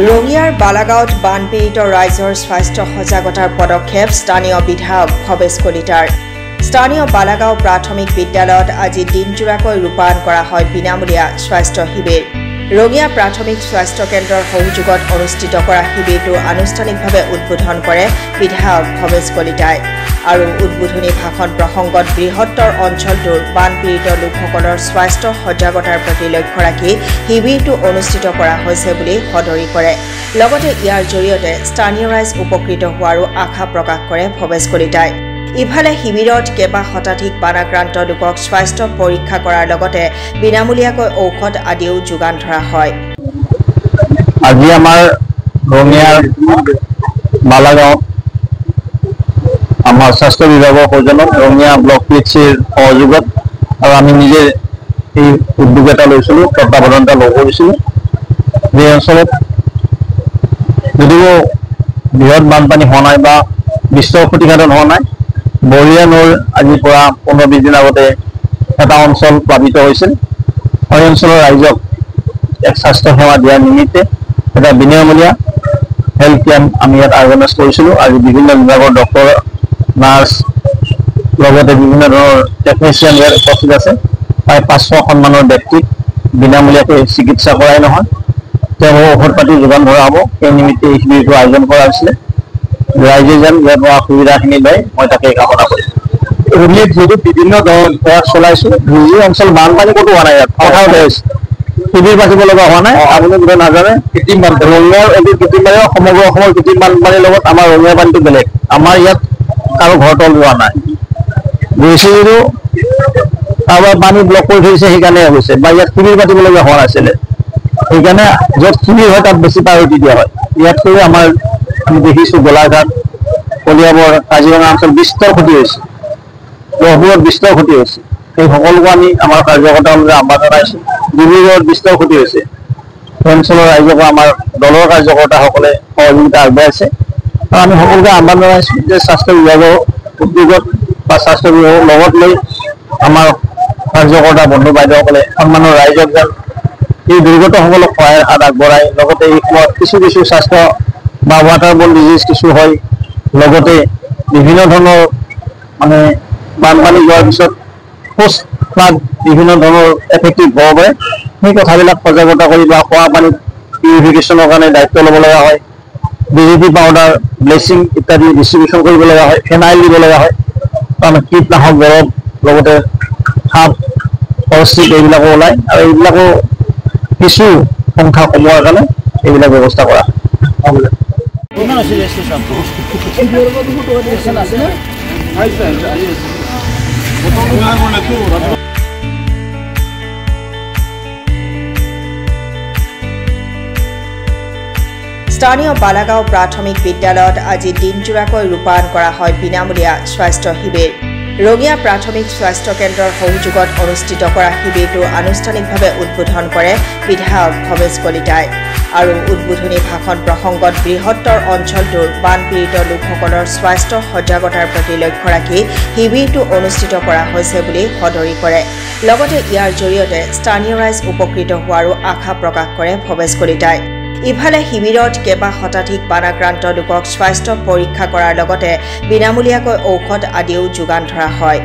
ৰঙিয়াৰ বালাগাঁৱত বানপীড়িত ৰাইজৰ স্বাস্থ্য সজাগতাৰ পদক্ষেপ স্থানীয় বিধায়ক ভৱেশ কলিতাৰ। স্থানীয় বালাগাঁও প্ৰাথমিক বিদ্যালয়ত আজি দিনজোৰাকৈ ৰূপায়ণ কৰা হয় বিনামূলীয়া স্বাস্থ্য শিবিৰ। ৰঙিয়া প্ৰাথমিক স্বাস্থ্য কেন্দ্ৰৰ সহযোগত অনুষ্ঠিত কৰা শিবিৰটো আনুষ্ঠানিকভাৱে উদ্বোধন কৰে বিধায়ক ভৱেশ কলিতাই। আৰু উদ্বোধনী ভাষণ প্ৰসংগত বৃহত্তৰ অঞ্চলটোৰ বানপীড়িত লোকসকলৰ স্বাস্থ্য সজাগতাৰ প্ৰতি লক্ষ্য ৰাখি শিবিৰটো অনুষ্ঠিত কৰা হৈছে বুলি সদৰি কৰে। লগতে ইয়াৰ জৰিয়তে স্থানীয় ৰাইজ উপকৃত হোৱাৰো আশা প্ৰকাশ কৰে ভৱেশ কলিতাই। ইফালে শিবিৰত কেইবা শতাধিক বানাক্ৰান্ত লোকক স্বাস্থ্য পৰীক্ষা কৰাৰ লগতে বিনামূলীয়াকৈ ঔষধ আদিও যোগান ধৰা হয়। আজি আমাৰ ৰঙিয়াৰ বালাগাঁৱত আমাৰ স্বাস্থ্য বিভাগৰ সৌজন্যত ৰঙিয়া ব্লক পিএইচচিৰ সহযোগত আৰু আমি নিজে এই উদ্যোগ এটা লৈছিলোঁ, তত্বাৱধান এটা ল'ব কৰিছিলোঁ। এই অঞ্চলত যদিও বৃহৎ বানপানী হোৱা নাই বা বিস্তৰ ক্ষতিসাধন হোৱা নাই, বৰীয়া নৈৰ আজিৰ পৰা 15-20 দিন আগতে এটা অঞ্চল প্লাবিত হৈছিল। সেই অঞ্চলৰ ৰাইজক এক স্বাস্থ্য সেৱা দিয়াৰ নিমিত্তে এটা বিনামূলীয়া হেল্থ কেম্প আমি ইয়াত অৰ্গেনাইজ কৰিছিলোঁ। আজি বিভিন্ন বিভাগৰ ডক্টৰ, নাৰ্ছ, লগতে বিভিন্ন ধৰণৰ টেকনিচিয়ান ইয়াত উপস্থিত আছে। প্ৰায় 500খন মানৰ ব্যক্তিক বিনামূলীয়াকৈ চিকিৎসা কৰাই নহয়, তেওঁলোকৰ ঔষধ পাতি যোগান ধৰা হ'ব। সেই নিমিত্তে এই শিবিৰটো আয়োজন কৰা হৈছিলে। ৰাইজে যেন ইয়াৰ পৰা সুবিধাখিনি লয়, মই তাকে কামনা কৰিছোঁ। ৰঙিয়াত যিহেতু বিভিন্ন ধৰণৰ প্ৰয়াস চলাইছোঁ, যি অঞ্চল বানপানী ক'তো হোৱা নাই, ইয়াত পথাৰতে হৈছে, শিবিৰ পাতিব লগা হোৱা নাই। আপুনি বোধহয় নাজানে, কৃত্ৰিম বানপানী ৰঙিয়াৰ এইটো কৃত্ৰিম বানপানী, সমগ্ৰ অসমৰ কৃত্ৰিম বানপানীৰ লগত আমাৰ ৰঙিয়া পানীটো বেলেগ। আমাৰ ইয়াত কাৰো ঘৰ তল যোৱা নাই, গৈছে যদিও কাৰোবাৰ পানী ব্লক কৰি থৈছে, সেইকাৰণে হৈছে, বা ইয়াত শিবিৰ পাতিবলগীয়া হোৱা নাছিলে। সেইকাৰণে য'ত শিবিৰ হয় তাত বেছি প্ৰায়ৰিটি দিয়া হয়। ইয়াতকৈ আমাৰ আমি দেখিছোঁ গোলাঘাট, কলিয়াবৰ, কাজিৰঙা অঞ্চল বিস্তৰ ক্ষতি হৈছে, গহপুৰত বিস্তৰ ক্ষতি হৈছে। সেই সকলোকে আমি আমাৰ কাৰ্যকৰ্তা অনুযায়ী আহ্বান জনাইছোঁ। ডিব্ৰুগড়ত বিস্তৰ ক্ষতি হৈছে। সেই অঞ্চলৰ ৰাইজকো আমাৰ দলৰ কাৰ্যকৰ্তাসকলে সহযোগিতা আগবঢ়াইছে। আৰু আমি সকলোকে আহ্বান জনাইছোঁ যে স্বাস্থ্য বিভাগৰ উদ্যোগত বা স্বাস্থ্য বিভাগৰ লগত লৈ আমাৰ কাৰ্যকৰ্তা বন্ধু বাইদেউসকলে সন্মানৰ ৰাইজক যেন এই দুৰ্গতসকলক সহায়ৰ হাত আগবঢ়ায়। লগতে এই সময়ত কিছু স্বাস্থ্য বা ৱাটাৰবৰ্ন ডিজিজ কিছু হয়, লগতে বিভিন্ন ধৰণৰ মানে বানপানী যোৱাৰ পিছত পোষ্ট ফ্লাড বিভিন্ন ধৰণৰ এফেক্টিভ হ'ব পাৰে। সেই কথাবিলাক সজাগতা কৰি বা খোৱা পানী পিউৰিফিকেশ্যনৰ কাৰণে দায়িত্ব ল'ব লগা হয়। DDT পাউডাৰ, ব্লিচিং ইত্যাদি ডিষ্ট্ৰিবিউশ্যন কৰিব লগা হয়, ফেনাইল দিব লগা হয়, কাৰণ কীটনাশক দৰৱ, লগতে সাপ, অস্তিত এইবিলাকো ওলায়। আৰু এইবিলাকো কিছু সংখ্যা কমোৱাৰ কাৰণে এইবিলাক ব্যৱস্থা কৰা হয়। স্থানীয় বালাগাঁও প্ৰাথমিক বিদ্যালয়ত আজি দিনজোৰাকৈ ৰূপায়ণ কৰা হয় বিনামূলীয়া স্বাস্থ্য শিবিৰ। ৰঙিয়া প্ৰাথমিক স্বাস্থ্য কেন্দ্ৰৰ সহযোগত অনুষ্ঠিত কৰা শিবিৰটো আনুষ্ঠানিকভাৱে উদ্বোধন কৰে বিধায়ক ভৱেশ কলিতাই। আৰু উদ্বোধনী ভাষণ প্ৰসংগত বৃহত্তৰ অঞ্চলটোৰ বানপীড়িত লোকসকলৰ স্বাস্থ্য সজাগতাৰ প্ৰতি লক্ষ্য ৰাখি শিবিৰটো অনুষ্ঠিত কৰা হৈছে বুলি সদৰি কৰে। লগতে ইয়াৰ জৰিয়তে স্থানীয় ৰাইজ উপকৃত হোৱাৰো আশা প্ৰকাশ কৰে ভৱেশ কলিতাই। ইফালে শিবিৰত কেইবা শতাধিক বানাক্ৰান্ত লোকক স্বাস্থ্য পৰীক্ষা কৰাৰ লগতে বিনামূলীয়াকৈ ঔষধ আদিও যোগান ধৰা হয়।